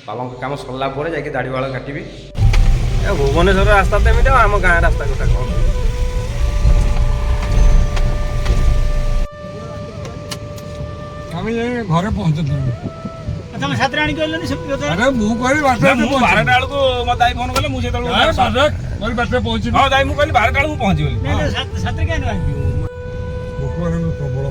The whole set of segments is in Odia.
ବାବାଙ୍କ କାମ ସରିଲା ପରେ ଯାଇକି ଦାଢ଼ି ବାଳ କାଟିବି। ଏ ଭୁବନେଶ୍ୱର ରାସ୍ତା ତ ଏମିତି, ଆମ ଗାଁ ରାସ୍ତା କଥା କ'ଣ? ଆମେ ଯାଇ ଘରେ ପହଞ୍ଚିଥିଲୁ। ତମେ ସାଥିରେ ଆଣି କହିଲନି ଆରେ ମୁଁ କହିଲି ବାରଟା ବେଳକୁ ମତେ ଦାଇ ଫୋନ କଲେ, ମୁଁ ସେତେବେଳକୁ ବାରଟା ପହଞ୍ଚିବି। ହଁ ଦାଇ ମୁଁ କହିଲି 12ଟା ବେଳକୁ ମୁଁ ପହଞ୍ଚିଗଲି। ସାଥିରେ କାହିଁ ନୁହେଁ ଭୋକ ହେଲାଣି ପ୍ରବଳ।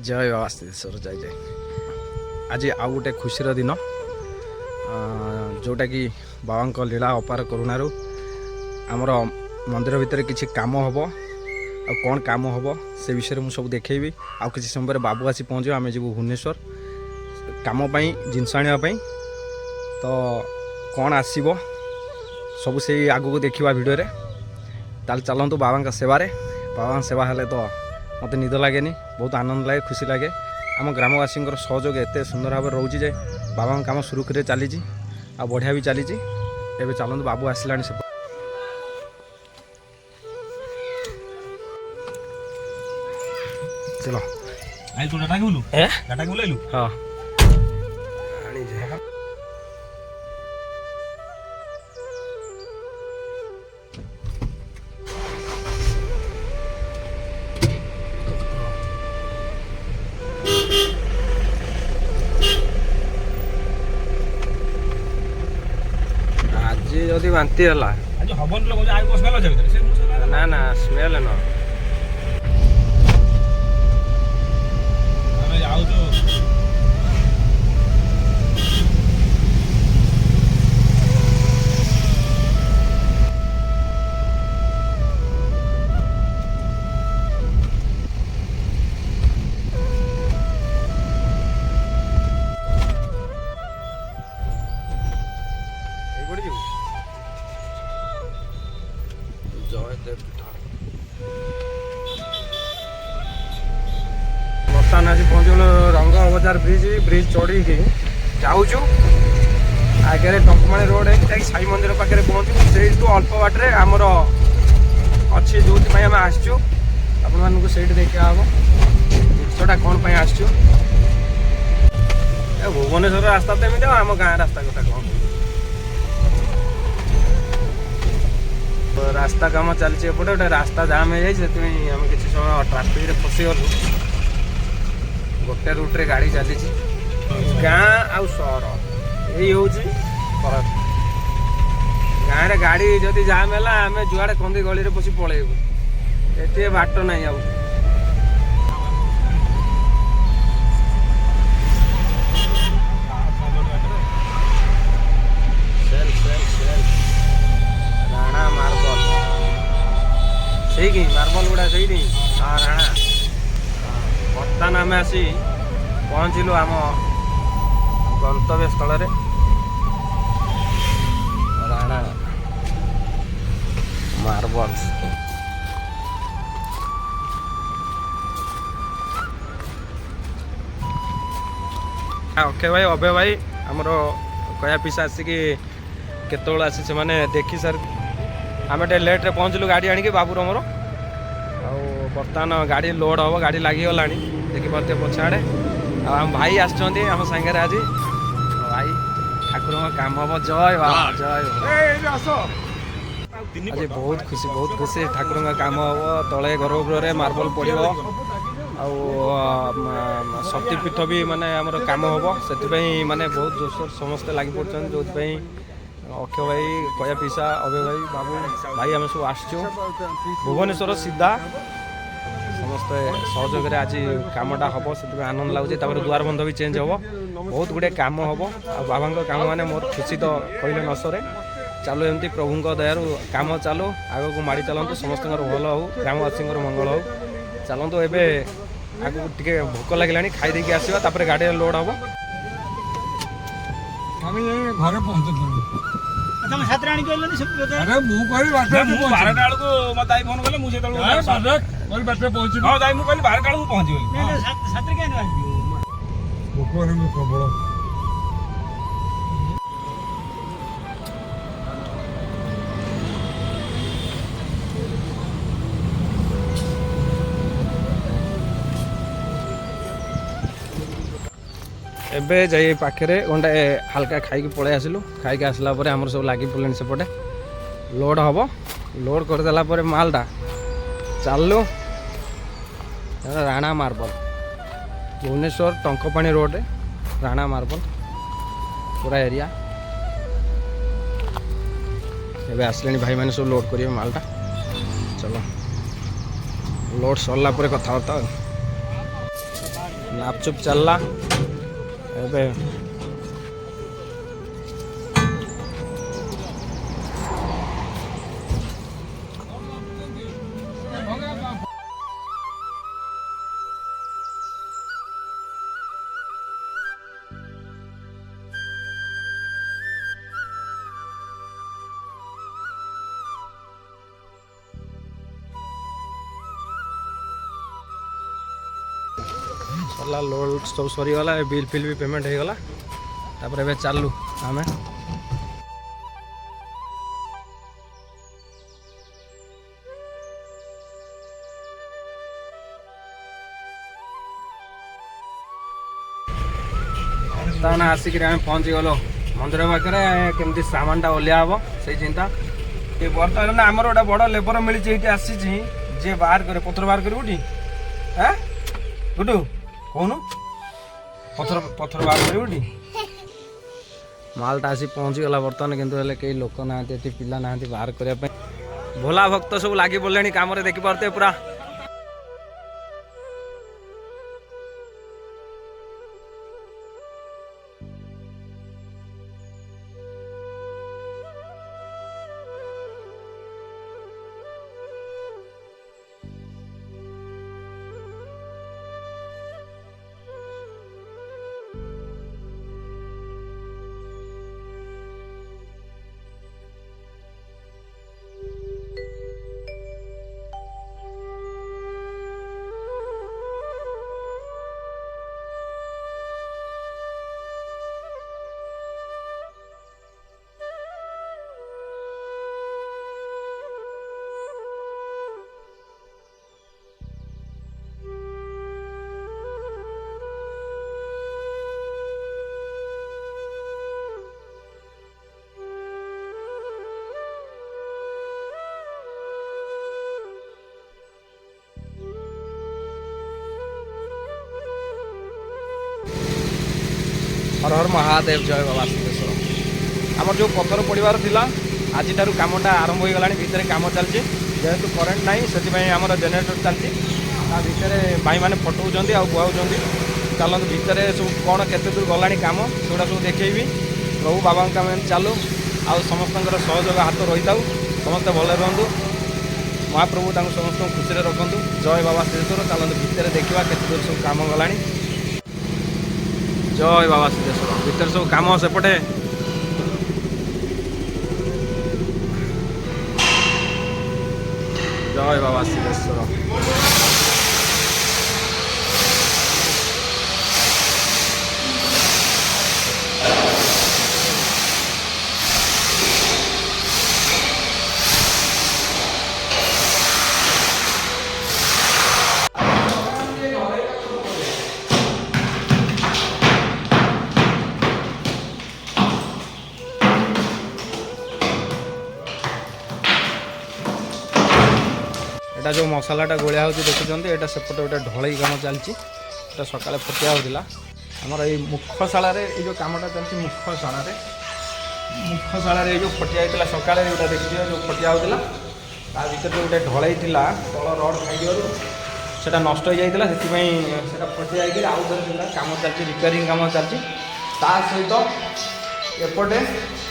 ଜୟ ବାବା ସିଦ୍ଧେଶ୍ୱର ଜୟ ଜୟ। ଆଜି ଆଉ ଗୋଟେ ଖୁସିର ଦିନ, ଯେଉଁଟାକି ବାବାଙ୍କ ଲୀଳା ଅପାର କରୁଣାରୁ ଆମର ମନ୍ଦିର ଭିତରେ କିଛି କାମ ହେବ। ଆଉ କ'ଣ କାମ ହେବ ସେ ବିଷୟରେ ମୁଁ ସବୁ ଦେଖେଇବି। ଆଉ କିଛି ସମୟ ପରେ ବାବୁ ଆସି ପହଞ୍ଚିବ, ଆମେ ଯିବୁ ଭୁବନେଶ୍ୱର କାମ ପାଇଁ, ଜିନିଷ ଆଣିବା ପାଇଁ। ତ କ'ଣ ଆସିବ ସବୁ ସେଇ ଆଗକୁ ଦେଖିବା ଭିଡ଼ିଓରେ। ତାହେଲେ ଚାଲନ୍ତୁ ବାବାଙ୍କ ସେବାରେ। ବାବାଙ୍କ ସେବା ହେଲେ ତ ମୋତେ ନିଦ ଲାଗେନି, ବହୁତ ଆନନ୍ଦ ଲାଗେ, ଖୁସି ଲାଗେ। ଆମ ଗ୍ରାମବାସୀଙ୍କର ସହଯୋଗ ଏତେ ସୁନ୍ଦର ଭାବରେ ରହୁଛି ଯେ ବାବାଙ୍କ କାମ ସୁରୁଖୁରୁରେ ଚାଲିଛି, ଆଉ ବଢ଼ିଆ ବି ଚାଲିଛି। ଏବେ ଚାଲନ୍ତୁ, ବାବୁ ଆସିଲାଣି ସେ। ଚଲ ଆଇ ତୁ ଡାଟା କିଲୁ ଡାଟା କିଲୁ ହଁ ଆଜି ଯଦି ବାନ୍ତି ହେଲା, ଆଜି ହବନି ଲୋକ ଆଇ ବସ ସ୍ମେଲ ଅଛି ଭିତରେ ସେ ନା ନା ସ୍ମେଲ ନ ଆମେ ଯାଉଛୁ। ବର୍ତ୍ତମାନ ଆସି ପହଞ୍ଚିଗଲୁ ରଙ୍ଗ ବଜାର ବ୍ରିଜ ଚଢ଼ିକି ଯାଉଛୁ। ଆଗରେ ଟଙ୍କମାଳି ରୋଡ଼ ହେଇକି ଯାଇକି ସାଇ ମନ୍ଦିର ପାଖରେ ପହଞ୍ଚିବୁ। ସେଇଠୁ ଅଳ୍ପ ବାଟରେ ଆମର ଅଛି ଯେଉଁଥିପାଇଁ ଆମେ ଆସିଛୁ, ଆପଣମାନଙ୍କୁ ସେଇଠି ଦେଖିବା ହେବ ଜିନିଷଟା କ'ଣ ପାଇଁ ଆସିଛୁ। ଏ ଭୁବନେଶ୍ୱର ରାସ୍ତା ତ ଏମିତି, ଆଉ ଆମ ଗାଁ ରାସ୍ତା କଥା କ'ଣ? ରାସ୍ତା କାମ ଚାଲିଛି ଏପଟେ, ଗୋଟେ ରାସ୍ତା ଜାମ୍ ହେଇଯାଇଛି, ସେଥିପାଇଁ ଆମେ କିଛି ସମୟ ଟ୍ରାଫିକରେ ଫସିଗଲୁ। ଗୋଟେ ରୁଟ୍ରେ ଗାଡ଼ି ଚାଲିଛି। ଗାଁ ଆଉ ସହର ଏଇ ହେଉଛି ଫରକ। ଗାଁରେ ଗାଡ଼ି ଯଦି ଜାମ୍ ହେଲା, ଆମେ ଯୁଆଡ଼େ କନ୍ଦି ଗଳିରେ ପଶି ପଳେଇବୁ। ଏଠି ବାଟ ନାହିଁ ଆଉ। ରାଣା ମାର୍ବଲ ସେଇଠି, ମାର୍ବଲ ଗୁଡ଼ା ସେଇଠି। ହଁ ରାଣା। ବର୍ତ୍ତମାନ ଆମେ ଆସି ପହଞ୍ଚିଲୁ ଆମ ଗନ୍ତବ୍ୟ ସ୍ଥଳରେ, ରାଣା ମାର୍ବଲ୍ସ। ଅକ୍ଷୟ ଭାଇ, ଅଭୟ ଭାଇ, ଆମର କୟା ପିସା ଆସିକି କେତେବେଳେ ଆସି ସେମାନେ ଦେଖି ସାର୍। ଆମେ ଟିକେ ଲେଟ୍ରେ ପହଞ୍ଚିଲୁ ଗାଡ଼ି ଆଣିକି, ବାବୁର ମୋର। ଆଉ ବର୍ତ୍ତମାନ ଗାଡ଼ି ଲୋଡ଼ ହେବ, ଗାଡ଼ି ଲାଗିଗଲାଣି ଦେଖିପାରୁଥିବେ ପଛ ଆଡ଼େ। ଆଉ ଆମ ଭାଇ ଆସିଛନ୍ତି ଆମ ସାଙ୍ଗରେ ଆଜି। ଭାଇ, ଠାକୁରଙ୍କ କାମ ହେବ। ଜୟ ବାବା, ଜୟ ବାବା। ଆଜି ବହୁତ ଖୁସି। ଠାକୁରଙ୍କ କାମ ହେବ, ତଳେ ଗର୍ଭଗୃହରେ ମାର୍ବଲ ପଡ଼ିବ, ଆଉ ଶକ୍ତିପୀଠ ବି ମାନେ ଆମର କାମ ହେବ। ସେଥିପାଇଁ ମାନେ ବହୁତ ଜୋରସୋର ସମସ୍ତେ ଲାଗି ପଡ଼ୁଛନ୍ତି, ଯେଉଁଥିପାଇଁ ଅକ୍ଷୟ ଭାଇ, କୟା ପିସା, ଅଭୟ ଭାଇ, ବାବୁ ଭାଇ ଆମେ ସବୁ ଆସିଛୁ ଭୁବନେଶ୍ୱର ସିଧା। ସମସ୍ତେ ସହଯୋଗରେ ଆଜି କାମଟା ହେବ, ସେଥିପାଇଁ ଆନନ୍ଦ ଲାଗୁଛି। ତାପରେ ଦୁଆର ବନ୍ଧ ବି ଚେଞ୍ଜ ହେବ, ବହୁତ ଗୁଡ଼ିଏ କାମ ହେବ। ଆଉ ବାବାଙ୍କ କାମ ମାନେ ମୋର ଖୁସି ତ କହିଲେ ନ ସରେ। ଚାଲୁ ଏମିତି ପ୍ରଭୁଙ୍କ ଦୟାରୁ କାମ ଚାଲୁ, ଆଗକୁ ମାଡ଼ି ଚାଲନ୍ତୁ। ସମସ୍ତଙ୍କର ଭଲ ହେଉ, ଗ୍ରାମବାସୀଙ୍କର ମଙ୍ଗଳ ହେଉ। ଚାଲନ୍ତୁ, ଏବେ ଆଗକୁ ଟିକେ ଭୋକ ଲାଗିଲାଣି, ଖାଇଦେଇକି ଆସିବା, ତାପରେ ଗାଡ଼ିରେ ଲୋଡ଼ ହେବ। ଆମେ ଯାଇ ଘରେ ପହଞ୍ଚିଥିଲୁ। ତମେ ସାଥିରେ ଆଣି କହିଲନି ଆରେ ମୁଁ କହିଲି ବାରଟା ବେଳକୁ ମତେ ଦାଇ ଫୋନ କଲେ, ମୁଁ ସେତେବେଳକୁ ବାରଟା ପହଞ୍ଚିବି। ହଁ ଦାଇ ମୁଁ କହିଲି 12ଟା ବେଳକୁ ମୁଁ ପହଞ୍ଚିଗଲି। ସାଥିରେ କାହିଁ ନୁହେଁ ଭୋକ ହେଲାଣି ପ୍ରବଳ। ଏବେ ଯାଇ ପାଖରେ ଗଣ୍ଡେ ହାଲକା ଖାଇକି ପଳେଇ ଆସିଲୁ। ଖାଇକି ଆସିଲା ପରେ ଆମର ସବୁ ଲାଗି ପଡ଼ିଲେଣି ସେପଟେ ଲୋଡ଼ ହେବ। ଲୋଡ଼ କରିଦେଲା ପରେ ମାଲଟା ଚାଲିଲୁ ରାଣା ମାର୍ବଲ ଭୁବନେଶ୍ୱର ଟଙ୍କପାଣି ରୋଡ଼ରେ ରାଣା ମାର୍ବଲ ପୁରା ଏରିଆ। ଏବେ ଆସିଲେଣି ଭାଇମାନେ ସବୁ ଲୋଡ଼ କରିବେ ମାଲଟା। ଚଲ ଲୋଡ଼ ସରିଲା ପରେ କଥାବାର୍ତ୍ତା ଆଉ। ନାପଚୁପ ଚାଲିଲା ଏବେ। सरला लोड सब सरीगला बिल फिल भी पेमेंट हो गला। तापर एबे चालू आमे ताना आसिक आम पहुँची गलो मंदिर पाखे केमती सामानटा ओलिया हम से चिंता। ये बर्तमान आमर गोटे बड़ लेबर मिली आसी जे बाहर करे पथर बाहर कर गुडू कौन पथर पथर बाहर कर मालटा आसी पहुँची गला बर्तमान किंतु कई लोक ना पिला ना बाहर करने भोला भक्त सब लगी पड़े कम देखिपे पूरा। हर हर महादेव जय बाबा सिद्धेश्वर। आमर जो पथर पड़ार था आज कामटा आरंभ हो गला भितर कम चलती जेहेतु करेन्ट ना से जेनेटर चलती भितर भाई मैंने फटाऊँ बुआऊँ चलते भितर सब कौन केते दूर गला कम सेगुड़ा सब देखी प्रभु बाबा कम चलू आउ समस्त सहयोग हाथ रही था समस्ते भले रुँ महाप्रभु समस्त खुशी रखु जय बाबा सिद्धेश्वर। चलते भितर देखा केते दूर सब कम गला जय बाबा सिद्धेश्वर भीतर सब कम सेपटे जय बाबा सिद्धेश्वर। एटा जो मसालाटा गोलिया हो देखुं यहाँ सेपटे गोटे ढलई कम चलती सकाଳେ फटिया होता आमर ये मुखशाला जो कमटा चलती मुखशाला जो फटिया होता सकाଳେ जो देखिए जो फटिया होता ता भर जो गोटे ढलई थी तल रड खाई से नष्ट हो जाता से फटिया आउ थे कम चलती रिपेयरिंग कम चलती सहित एपटे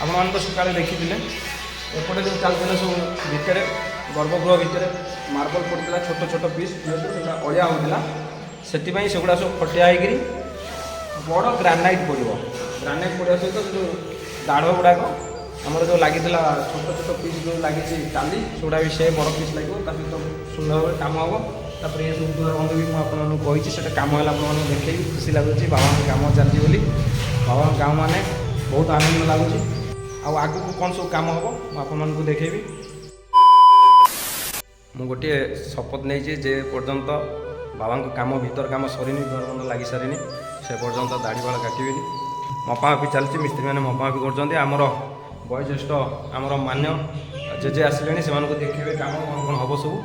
आप सकाଳେ देखी एपटे जो चलते सब भितर गर्भगृह भितर मार्बल पड़ता छोट छोट पीस अलिया होता से सेगुड़ा सब फटिया बड़ ग्रानाइट पड़ो ग्रानाइट पड़ा सहित जो दाढ़ गुड़ाक आमर जो लगी छोट छोट पीस जो लगी टाली सेगुड़ा भी से बड़ पीस लगे सहित सुंदर भाव कम हम तापर ये सब बंध भी मुझे से कम है आप देखे खुशी लगुच बाबा कम चलती बोली बाबा गाँव मैंने बहुत आनंद लगुच आगू कौन सब कम हम मुझे देखेबी। मु गोटे शपथ नहीं जे पर्यंत ବାବାଙ୍କ କାମ ଭିତର କାମ ସରିନି, ଘର ବନ୍ଧ ଲାଗି ସାରିନି, ସେ ପର୍ଯ୍ୟନ୍ତ ଦାଢ଼ି ବାଳ କାଟିବେନି। ମପାମପି ଚାଲିଛି, ମିସ୍ତ୍ରୀମାନେ ମପାମପି କରୁଛନ୍ତି। ଆମର ବয়োଜ୍ୟେଷ୍ଠ ଆମର ମାନ୍ୟ ଜେଜେ ଆସିଲେଣି, ସେମାନଙ୍କୁ ଦେଖେଇବେ କାମ କ'ଣ କ'ଣ ହେବ ସବୁ।